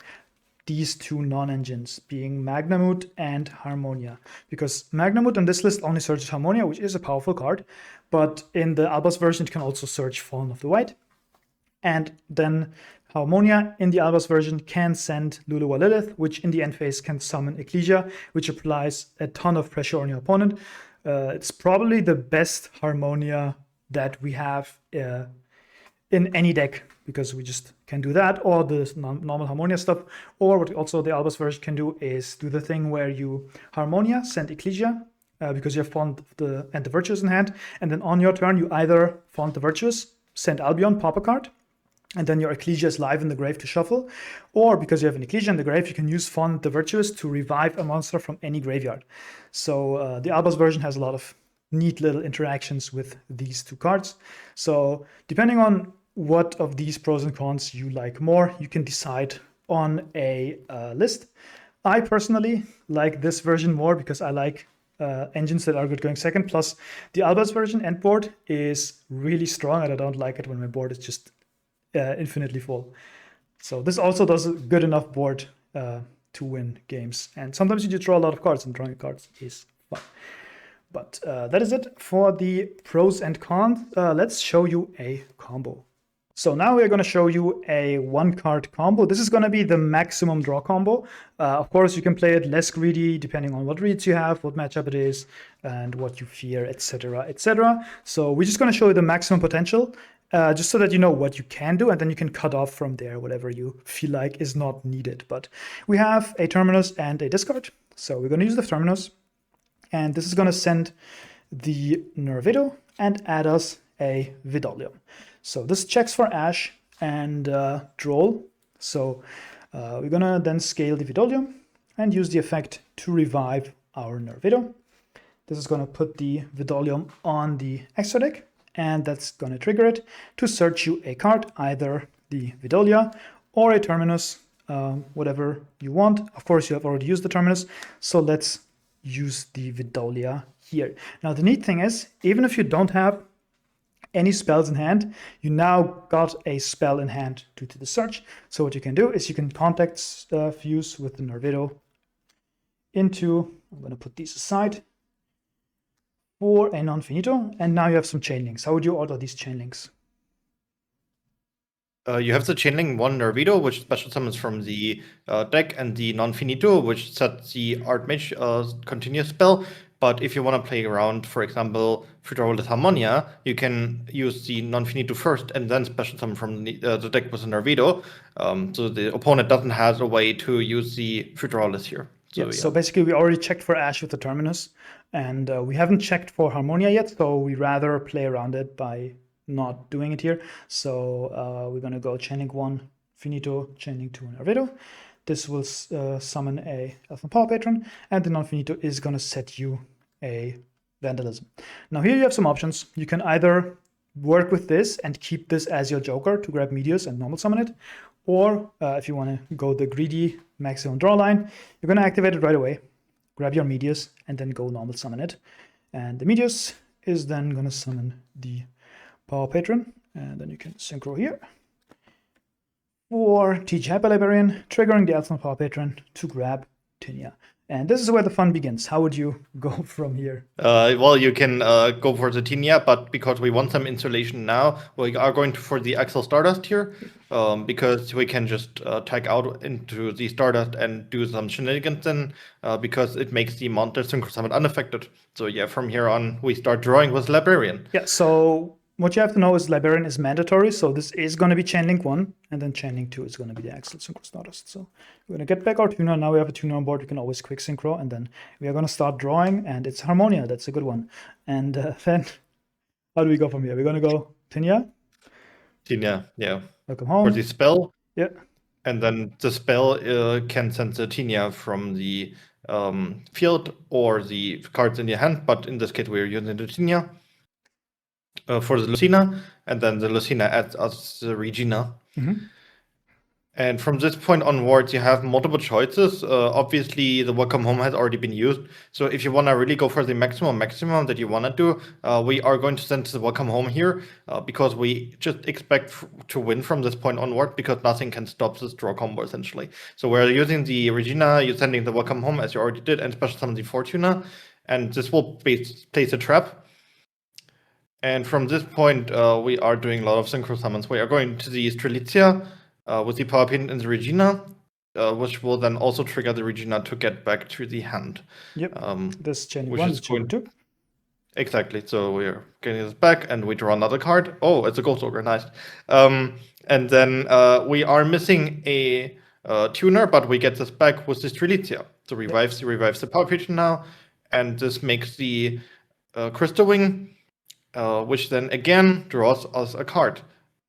these two non-engines, being Magnamut and Harmonia. Because Magnamut on this list only searches Harmonia, which is a powerful card, but in the Albaz version, it can also search Fallen of the White. And then Harmonia in the Albaz version can send Luluwa Lilith, which in the end phase can summon Ecclesia, which applies a ton of pressure on your opponent. It's probably the best Harmonia that we have in any deck, because we just can do that, or the normal Harmonia stuff. Or what also the Albaz version can do is do the thing where you Harmonia, send Ecclesia, because you have Fallen and the Virtuous in hand, and then on your turn you either Fallen the Virtuous, send Albion, pop a card, and then your Ecclesia is live in the grave to shuffle. Or because you have an Ecclesia in the grave, you can use Fallen the Virtuous to revive a monster from any graveyard. So the Albaz version has a lot of neat little interactions with these two cards. So depending on what of these pros and cons you like more, you can decide on a list. I personally like this version more because I like engines that are good going second. Plus, the Albaz version end board is really strong, and I don't like it when my board is just infinitely full. So this also does a good enough board to win games. And sometimes you just draw a lot of cards, and drawing cards is fun. But that is it for the pros and cons. Let's show you a combo. So now we're going to show you a 1-card combo. This is going to be the maximum draw combo. Of course, you can play it less greedy depending on what reads you have, what matchup it is, and what you fear, etc., etc. So we're just going to show you the maximum potential, just so that you know what you can do, and then you can cut off from there whatever you feel like is not needed. But we have a Terminus and a discard. So we're going to use the Terminus, and this is going to send the Nervido and add us a Vidolium. So this checks for Ash and Droll. So we're going to then scale the Vidolium and use the effect to revive our Nervido. This is going to put the Vidolium on the extra deck, and that's going to trigger it to search you a card, either the Vidalia or a Terminus, whatever you want. Of course, you have already used the Terminus, so let's use the Vidalia here. Now, the neat thing is, even if you don't have any spells in hand, you now got a spell in hand due to the search. So what you can do is you can contact fuse with the Nervido into, I'm going to put these aside, for a non-finito, and now you have some chain links. How would you order these chain links? You have the chainlink 1 Nervido, which special summons from the deck, and the non-finito, which sets the Archmage continuous spell. But if you want to play around, for example, Futurolith Harmonia, you can use the non-finito first and then special summon from the deck with a Nervido. So the opponent doesn't have a way to use the Futurolith here. So, yeah, so basically we already checked for Ash with the Terminus, and we haven't checked for Harmonia yet, so we rather play around it by not doing it here. So we're going to go Chainlink 1, Finito, Chainlink 2, Nervido. This will summon a ELFNOTE Power Patron, and the non-finito is going to set you a Vandalism. Now here you have some options. You can either work with this and keep this as your joker to grab Meteors and normal summon it, or if you want to go the greedy maximum draw line, you're going to activate it right away, grab your Meteors, and then go normal summon it. And the Meteors is then going to summon the Power Patron, and then you can synchro here for TG Hyper Librarian, triggering the ELFNOTE Power Patron to grab Tinia. And this is where the fun begins. How would you go from here? Well, you can go for the Tinia, but because we want some insulation now, we are going for the Axel Stardust here, because we can just tag out into the Stardust and do some shenanigans then, because it makes the Monster Synchro Summon unaffected. So yeah, from here on, we start drawing with Librarian. Yeah, so what you have to know is Librarian is mandatory, so this is going to be Chainlink 1, and then Chainlink 2 is going to be the Axel Synchro Stardust. So we're going to get back our tuner. Now we have a tuner on board. We can always quick synchro, and then we are going to start drawing, and it's Harmonia. That's a good one. And then, how do we go from here? We're going to go Tinia. Tinia, yeah. Welcome home. For the spell. Yeah. And then the spell can send the Tinia from the field or the cards in your hand, but in this case we're using the Tinia. For the Lucina, and then the Lucina adds us the Regina. Mm-hmm. And from this point onwards, you have multiple choices. Obviously, the Welcome Home has already been used. So if you want to really go for the maximum that you want to do, we are going to send the Welcome Home here, because we just expect to win from this point onward, because nothing can stop this draw combo, essentially. So we're using the Regina, you're sending the Welcome Home, as you already did, and special summon the Fortuna. And this will place a trap. And from this point, we are doing a lot of synchro summons. We are going to the Strelitzia with the Power Pin and the Regina, which will then also trigger the Regina to get back to the hand. Yep. This chain which 1 is is chain 2. Exactly. So we're getting this back, and we draw another card. Oh, it's a Ghost Ogre. Nice. And then we are missing a tuner, but we get this back with the Strelitzia. So revives the Power Patron now, and this makes the Crystal Wing. Which then again draws us a card.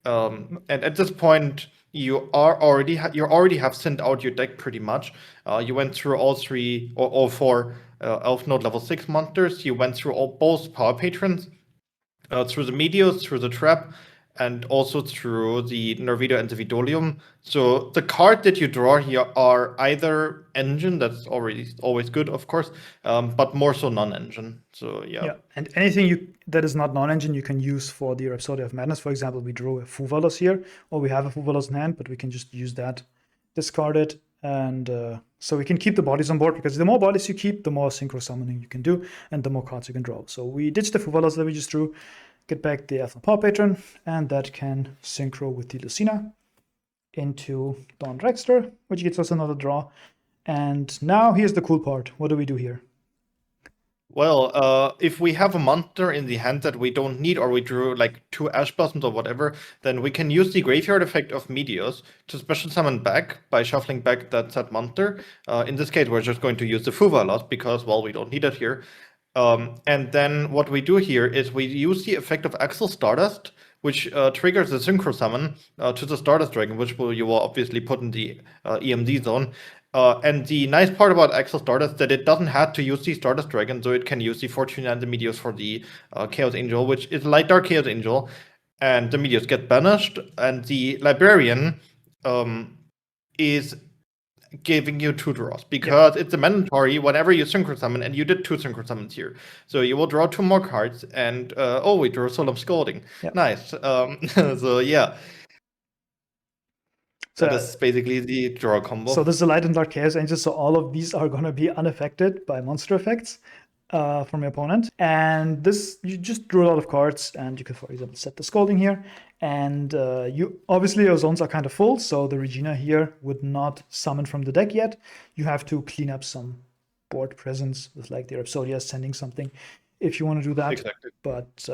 And at this point, you already have sent out your deck pretty much. You went through all three or all four ELFNOTE level 6 monsters. You went through both Power Patrons, through the Meteors, through the Trap, and also through the Nervido and the Vidolium. So the card that you draw here are either engine, that's always good, of course, but more so non-engine. So yeah. And anything that is not non-engine you can use for the Rhapsody of Madness. For example, we drew a Fuvalos here, or we have a Fuvalos in hand, but we can just use that, discard it, and so we can keep the bodies on board, because the more bodies you keep, the more synchro summoning you can do, and the more cards you can draw. So we ditched the Fuvalos that we just drew, get back the ELFNOTE Power Patron, and that can synchro with the Lucina into Dawn Dragster, which gets us another draw. And now here's the cool part. What do we do here? Well, if we have a monster in the hand that we don't need, or we drew like 2 Ash Blossoms or whatever, then we can use the graveyard effect of Meteors to special summon back by shuffling back that monster. In this case, we're just going to use the Fuvalos because, well, we don't need it here. And then what we do here is we use the effect of Axel Stardust, which triggers the synchro summon to the Stardust Dragon, which you will obviously put in the EMD zone. And the nice part about Axel Stardust is that it doesn't have to use the Stardust Dragon, so it can use the Fortuna and the Meteors for the Chaos Angel, which is Light Dark Chaos Angel. and the Meteors get banished, and the Librarian is giving you 2 draws because it's a mandatory whenever you synchro summon, and you did 2 synchro summons here. So you will draw 2 more cards, and oh, we drew Solemn Scolding. Yep. Nice. So yeah. So that is basically the draw combo. So this is a Light and Dark Chaos Angel, so all of these are going to be unaffected by monster effects from your opponent. And this, you just drew a lot of cards, and you could, for example, set the Scolding here. And you obviously your zones are kind of full, so the Regina here would not summon from the deck yet. You have to clean up some board presence with like the Rhapsodia sending something if you want to do that. Exactly. But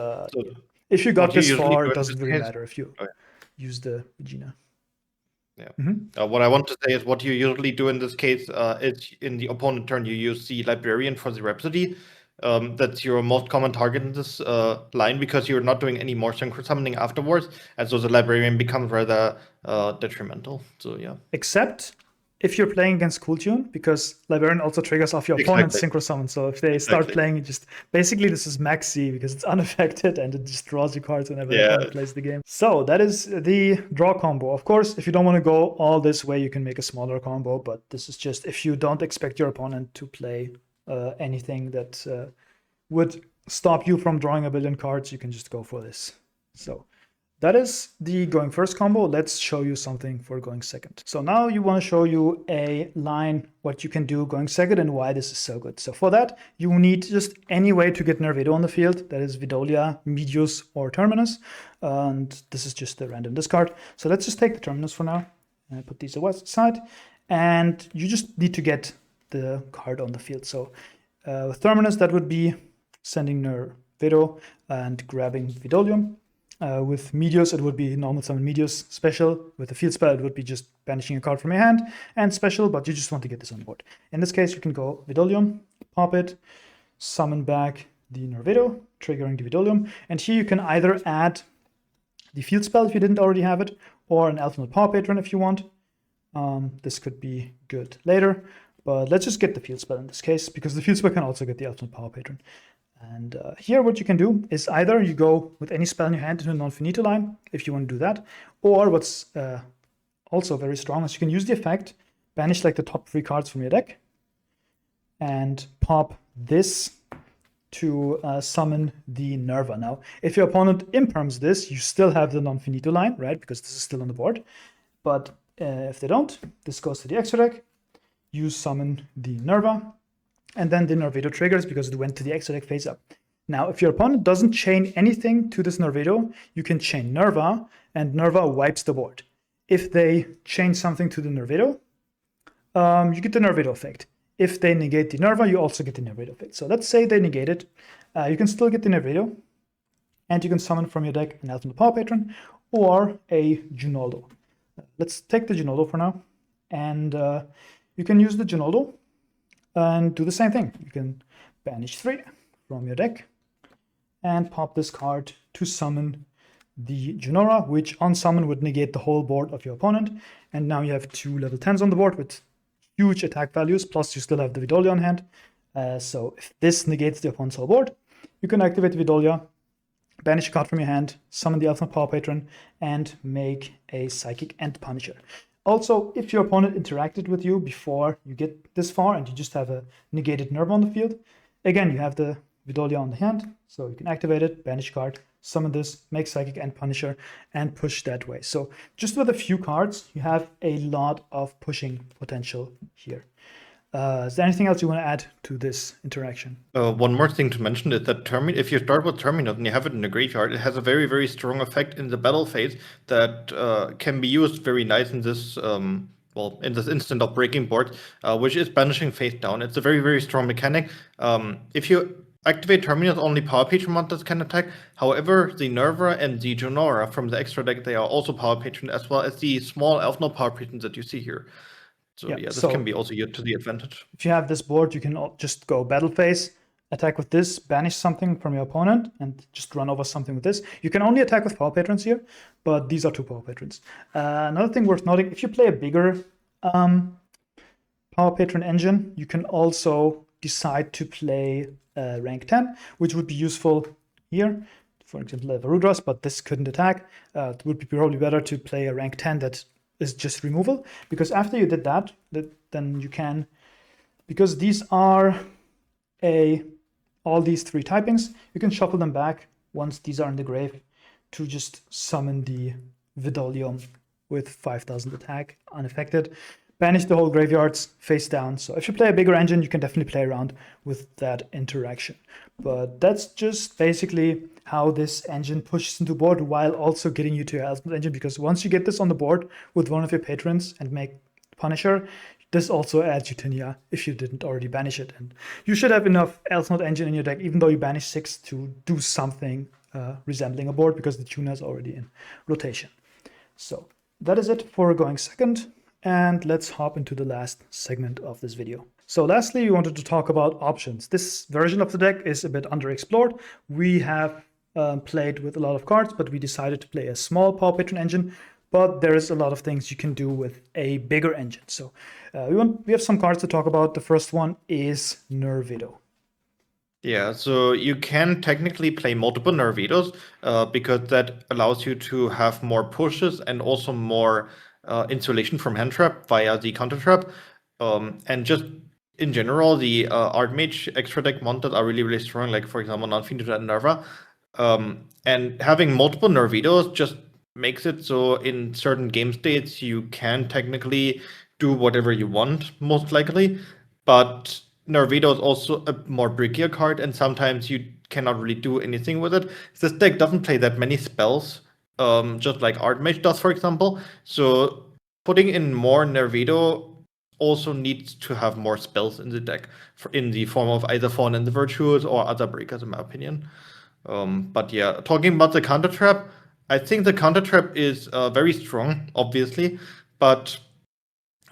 if you got this far, it doesn't really matter if you Okay. use the Regina. Yeah. What I want to say is what you usually do in this case is in the opponent turn, you use the Librarian for the Rhapsody. That's your most common target in this line because you're not doing any more synchro summoning afterwards. And so the Librarian becomes rather detrimental. So, yeah. Except if you're playing against Cool Tune, because Librarian also triggers off your opponent's synchro summon. So if they start playing, just basically this is maxi because it's unaffected and it just draws you cards whenever the opponent plays the game. So that is the draw combo. Of course, if you don't want to go all this way, you can make a smaller combo, but this is just if you don't expect your opponent to play anything that would stop you from drawing a billion cards, you can just go for this. So that is the going first combo. Let's show you something for going second. So now you want to show you a line, what you can do going second and why this is so good. So for that, you need just any way to get Nervedo on the field. That is Vidolia, Medius, or Terminus. And this is just a random discard. So let's just take the Terminus for now and put these aside. And you just need to get the card on the field. So with Terminus, that would be sending Nervedo and grabbing Vidolium. With Meteors, it would be normal summon Meteors. Special, with the field spell, it would be just banishing a card from your hand. And special, but you just want to get this on board. In this case, you can go Vidolium, pop it, summon back the Nervedo, triggering the Vidolium. And here you can either add the field spell if you didn't already have it, or an ELFNOTE Power Patron if you want. This could be good later, but let's just get the field spell in this case, because the field spell can also get the ELFNOTE Power Patron. And here what you can do is either you go with any spell in your hand into a non-finito line, if you want to do that, or what's also very strong is you can use the effect, banish like the top 3 cards from your deck, and pop this to summon the Nerva. Now, if your opponent imperms this, you still have the non-finito line, right? Because this is still on the board. But if they don't, this goes to the extra deck, you summon the Nerva, and then the Nervedo triggers because it went to the extra deck face up. Now, if your opponent doesn't chain anything to this Nervedo, you can chain Nerva, and Nerva wipes the board. If they chain something to the Nervedo, you get the Nervedo effect. If they negate the Nerva, you also get the Nervedo effect. So let's say they negate it. You can still get the Nervedo, and you can summon from your deck an ELFNOTE Power Patron or a Junoldo. Let's take the Junoldo for now, and you can use the Junoldo and do the same thing. You can banish 3 from your deck and pop this card to summon the Junora, which on summon would negate the whole board of your opponent. And now you have 2 level 10s on the board with huge attack values, plus you still have the Vidolia on hand. So if this negates the opponent's whole board, you can activate Vidolia, banish a card from your hand, summon the ELFNOTE Power Patron, and make a Psychic End Punisher. Also, if your opponent interacted with you before you get this far and you just have a negated Nerva on the field, again, you have the Vidolia on the hand, so you can activate it, banish card, summon this, make Psychic End Punisher, and push that way. So just with a few cards, you have a lot of pushing potential here. Is there anything else you want to add to this interaction? One more thing to mention is that if you start with Terminus and you have it in the graveyard, it has a very, very strong effect in the battle phase that can be used very nice in this, in this instant of breaking board, which is banishing face down. It's a very, very strong mechanic. If you activate Terminus, only Power Patron monsters can attack. However, the Nerva and the Junora from the extra deck, they are also Power Patron, as well as the small ELFNOTE Power Patrons that you see here. So yeah, this can be also used to the advantage. If you have this board, you can just go battle phase, attack with this, banish something from your opponent, and just run over something with this. You can only attack with Power Patrons here, but these are 2 Power Patrons. Another thing worth noting, if you play a bigger Power Patron engine, you can also decide to play rank 10, which would be useful here for example, a Varudras, but this couldn't attack. It would be probably better to play a rank 10 that is just removal, because after you did that, then you can, because these are all these 3 typings, you can shuffle them back once these are in the grave to just summon the Vidolium with 5000 attack unaffected. Banish the whole graveyards face down. So if you play a bigger engine, you can definitely play around with that interaction. But that's just basically how this engine pushes into board while also getting you to your ELFNOTE engine, because once you get this on the board with one of your patrons and make Punisher, this also adds Utinia if you didn't already banish it. And you should have enough ELFNOTE engine in your deck, even though you banish 6, to do something resembling a board, because the tuner is already in rotation. So that is it for going second. And let's hop into the last segment of this video. So lastly, we wanted to talk about options. This version of the deck is a bit underexplored. We have played with a lot of cards, but we decided to play a small Power Patron engine. But there is a lot of things you can do with a bigger engine. So we have some cards to talk about. The first one is Nervido. Yeah, so you can technically play multiple Nervidos because that allows you to have more pushes and also more insulation from hand trap via the counter trap. And just in general, the Archmage extra deck monsters are really, really strong, like for example, Non-Finito and Nerva. And having multiple Nervidos just makes it so in certain game states you can technically do whatever you want, most likely. But Nervido is also a more brickier card, and sometimes you cannot really do anything with it. This deck doesn't play that many spells, just like Archmage does, for example. So putting in more Nervido also needs to have more spells in the deck, in the form of either Fawn and the Virtues or other breakers, in my opinion. But yeah, talking about the counter trap, I think the counter trap is very strong, obviously, but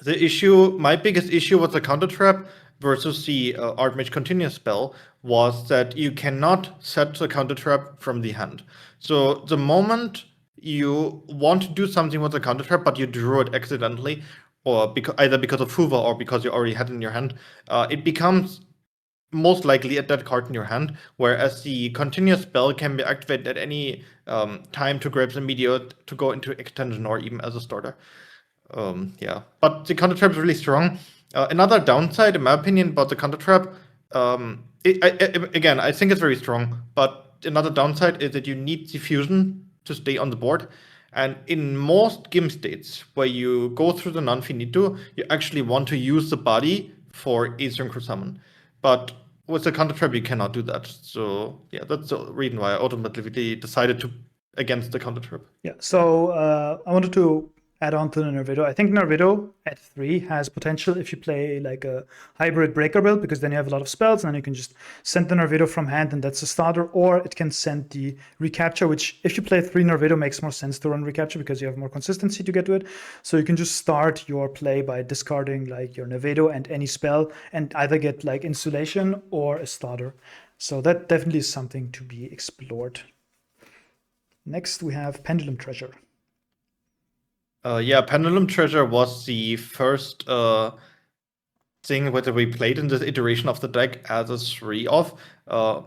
my biggest issue with the counter trap versus the Archmage Continuous spell was that you cannot set the counter trap from the hand. So the moment you want to do something with the counter trap, but you drew it accidentally, or either because of Fuva or because you already had it in your hand, it becomes most likely a dead card in your hand, whereas the continuous spell can be activated at any time to grab the meteor to go into extension or even as a starter. Yeah, but the counter trap is really strong. Another downside, in my opinion, about the counter trap, again, I think it's very strong, but another downside is that you need the fusion to stay on the board. And in most game states where you go through the non-finito, you actually want to use the body for a synchro summon. But with the counter trap, you cannot do that. So yeah, that's the reason why I ultimately decided against the counter trap. Yeah, so I wanted to add on to the Nervido. I think Nervido at 3 has potential if you play like a hybrid breaker build, because then you have a lot of spells and then you can just send the Nervido from hand and that's a starter, or it can send the recapture, which if you play 3 Nervido makes more sense to run recapture because you have more consistency to get to it. So you can just start your play by discarding like your Nervido and any spell and either get like insulation or a starter. So that definitely is something to be explored. Next we have Pendulum Treasure. Yeah, Pendulum Treasure was the first thing that we played in this iteration of the deck as a 3-off,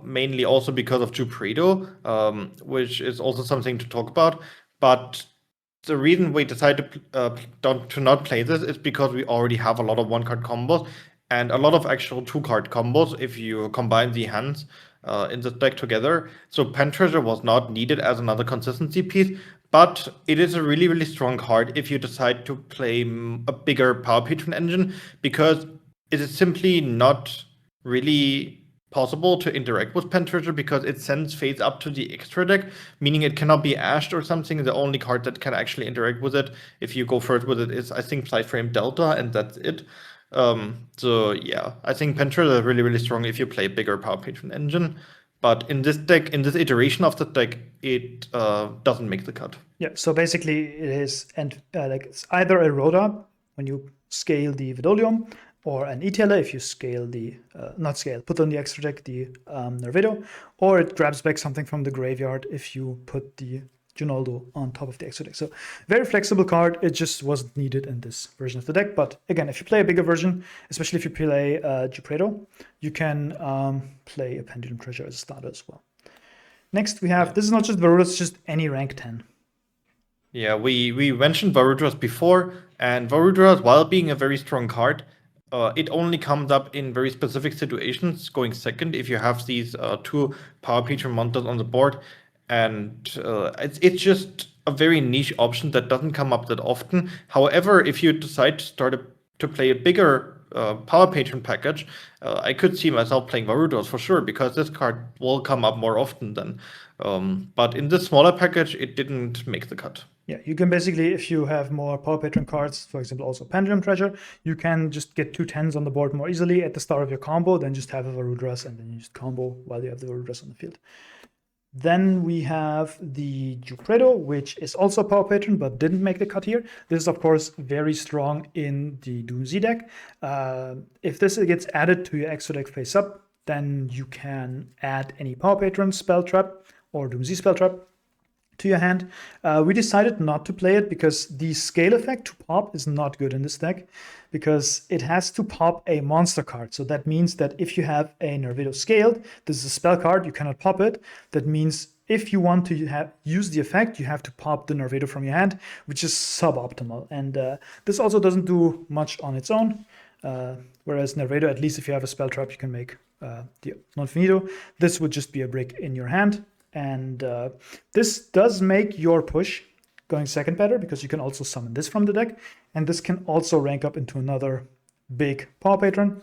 mainly also because of Jupredo, which is also something to talk about. But the reason we decided to not play this is because we already have a lot of 1-card combos and a lot of actual 2-card combos if you combine the hands in the deck together. So Pen Treasure was not needed as another consistency piece, but it is a really, really strong card if you decide to play a bigger Power Patron engine, because it is simply not really possible to interact with Pen Treasure because it sends face up to the extra deck, meaning it cannot be ashed or something. The only card that can actually interact with it, if you go first with it, is I think Frame Delta, and that's it. So yeah, I think Pen Treasure is really, really strong if you play bigger Power Patron engine. But in this deck, in this iteration of the deck, it doesn't make the cut. Yeah, so basically it is like it's either a Rhoda when you scale the Vidolium, or an E-Teller if you scale the, put on the extra deck the Nervido, or it grabs back something from the graveyard if you put the Junoldo on top of the extra deck. So very flexible card, it just wasn't needed in this version of the deck. But again, if you play a bigger version, especially if you play Jupredo, you can play a Pendulum Treasure as a starter as well. Next, we have, this is not just Varudras, it's just any rank 10. Yeah, we mentioned Varudras before, and Varudras, while being a very strong card, it only comes up in very specific situations, going second if you have these two Power Patron monsters on the board, and it's just a very niche option that doesn't come up that often. However, if you decide to to play a bigger Power Patron package, I could see myself playing Varudras for sure, because this card will come up more often than. But in this smaller package, it didn't make the cut. Yeah, you can basically, if you have more Power Patron cards, for example, also Pendulum Treasure, you can just get 2 10s on the board more easily at the start of your combo, then just have a Varudras, and then you just combo while you have the Varudras on the field. Then we have the Jupredo, which is also a Power Patron, but didn't make the cut here. This is, of course, very strong in the Doom Z deck. If this gets added to your extra deck face up, then you can add any Power Patron spell trap or Doom Z spell trap to your hand. We decided not to play it because the scale effect to pop is not good in this deck, because it has to pop a monster card. So that means that if you have a Nervido scaled, this is a spell card, you cannot pop it. That means if you want to use the effect, you have to pop the Nervido from your hand, which is suboptimal. And this also doesn't do much on its own. Whereas Nervido, at least if you have a spell trap, you can make the non-finito. This would just be a brick in your hand. And this does make your push going second better, because you can also summon this from the deck. And this can also rank up into another big Power Patron.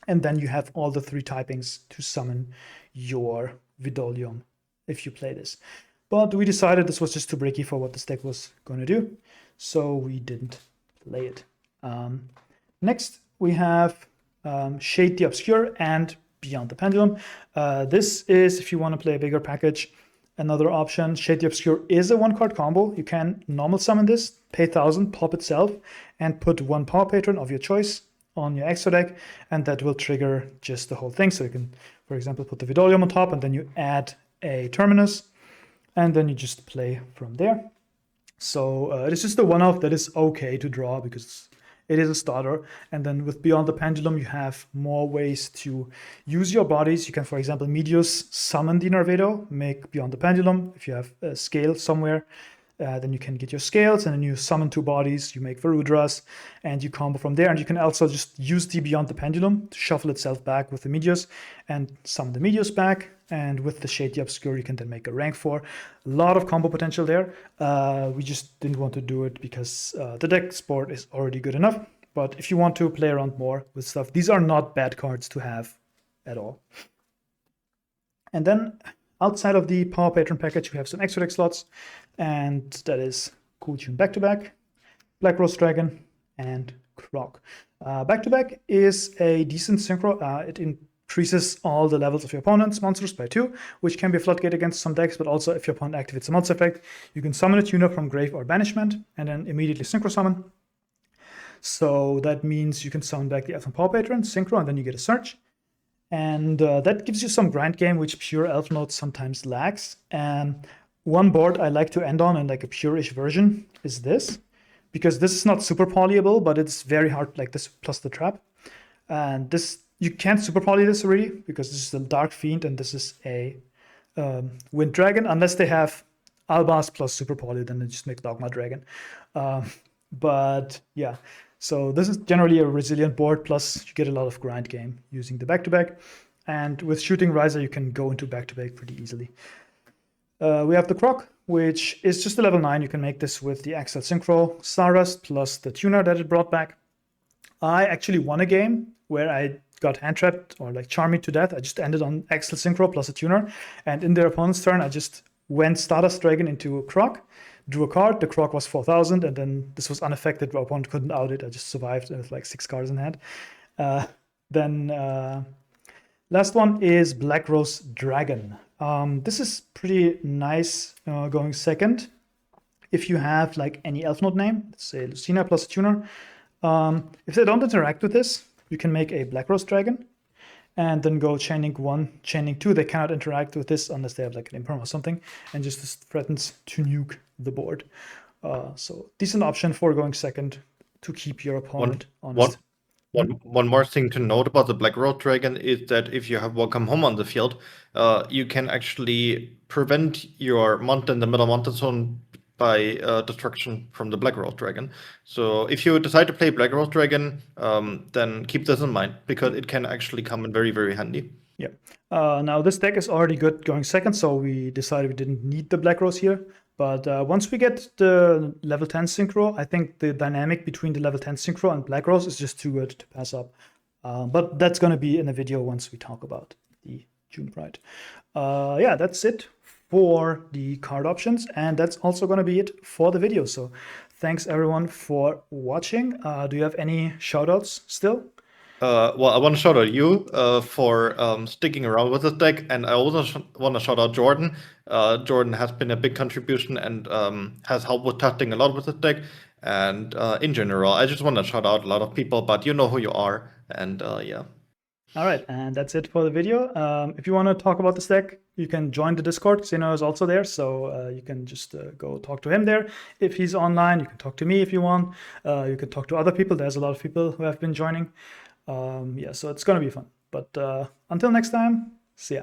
And then you have all the 3 typings to summon your Vidolium if you play this. But we decided this was just too bricky for what this deck was going to do, so we didn't play it. Next, we have Shade the Obscure and Beyond the Pendulum. This is, if you want to play a bigger package, another option. Shade the Obscure is a 1-card combo. You can normal summon this, pay 1,000, pop itself, and put 1 Power Patron of your choice on your extra deck, and that will trigger just the whole thing. So you can, for example, put the Vidolium on top, and then you add a Terminus, and then you just play from there. So this is the one-off that is okay to draw, because it is a starter. And then with Beyond the Pendulum, you have more ways to use your bodies. You can, for example, Medius summon the Nervido, make Beyond the Pendulum. If you have a scale somewhere, then you can get your scales, and then you summon 2 bodies, you make Varudras, and you combo from there. And you can also just use the Beyond the Pendulum to shuffle itself back with the Medius and summon the Medius back. And with the Shade the Obscure, you can then make a rank 4. A lot of combo potential there. We just didn't want to do it because the deck sport is already good enough. But if you want to play around more with stuff, these are not bad cards to have at all. And then outside of the Power Patron package, we have some extra deck slots, and that is Cool Tune Back-to-Back, Black Rose Dragon, and Croc. Back-to-Back is a decent synchro. It increases all the levels of your opponent's monsters by 2, which can be a floodgate against some decks, but also if your opponent activates a monster effect, you can summon a tuner from Grave or Banishment, and then immediately synchro summon. So that means you can summon back the Elfin Power Patron, synchro, and then you get a search. And that gives you some grind game, which pure ELFNOTE sometimes lacks. And one board I like to end on, and like a pure-ish version, is this. Because this is not super polyable, but it's very hard, like this plus the trap. And this, you can't super poly this already, because this is a Dark Fiend, and this is a Wind Dragon. Unless they have Albaz plus super poly, then they just make Dogma Dragon. But yeah. So this is generally a resilient board, plus you get a lot of grind game using the back-to-back. And with Shooting Riser, you can go into back-to-back pretty easily. We have the Croc, which is just a level 9. You can make this with the Axel Synchro, Stardust, plus the tuner that it brought back. I actually won a game where I got hand-trapped or like charmed to death. I just ended on Axel Synchro plus a tuner. And in their opponent's turn, I just went Stardust Dragon into a Croc, drew a card, the Croc was 4,000, and then this was unaffected, my opponent couldn't out it, I just survived with like 6 cards in hand. Then last one is Black Rose Dragon. This is pretty nice going second. If you have like any ELFNOTE name, let's say Lucina plus a tuner, if they don't interact with this, you can make a Black Rose Dragon, and then go Chaining 1, Chaining 2. They cannot interact with this unless they have like an Imperm or something, and just this threatens to nuke the board. So decent option for going second to keep your opponent honest. One more thing to note about the Black Road Dragon is that if you have Welcome Home on the field, you can actually prevent your monster in the middle mountain zone by destruction from the Black Road Dragon. So if you decide to play Black Road Dragon, then keep this in mind, because it can actually come in very, very handy. Yeah. Now this deck is already good going second, so we decided we didn't need the Black Rose here. But once we get the level 10 Synchro, I think the dynamic between the level 10 Synchro and Black Rose is just too good to pass up. But that's going to be in a video once we talk about the June Pride. Yeah, that's it for the card options, and that's also going to be it for the video. So thanks everyone for watching. Do you have any shoutouts still? Well, I want to shout out you for sticking around with this deck, and I also want to shout out Jordan. Jordan has been a big contribution and has helped with testing a lot with this deck. And in general, I just want to shout out a lot of people, but you know who you are, and yeah. All right, and that's it for the video. If you want to talk about this deck, you can join the Discord. Zeno is also there, so you can just go talk to him there. If he's online, you can talk to me if you want. You can talk to other people. There's a lot of people who have been joining. Yeah, so it's going to be fun. But until next time, see ya.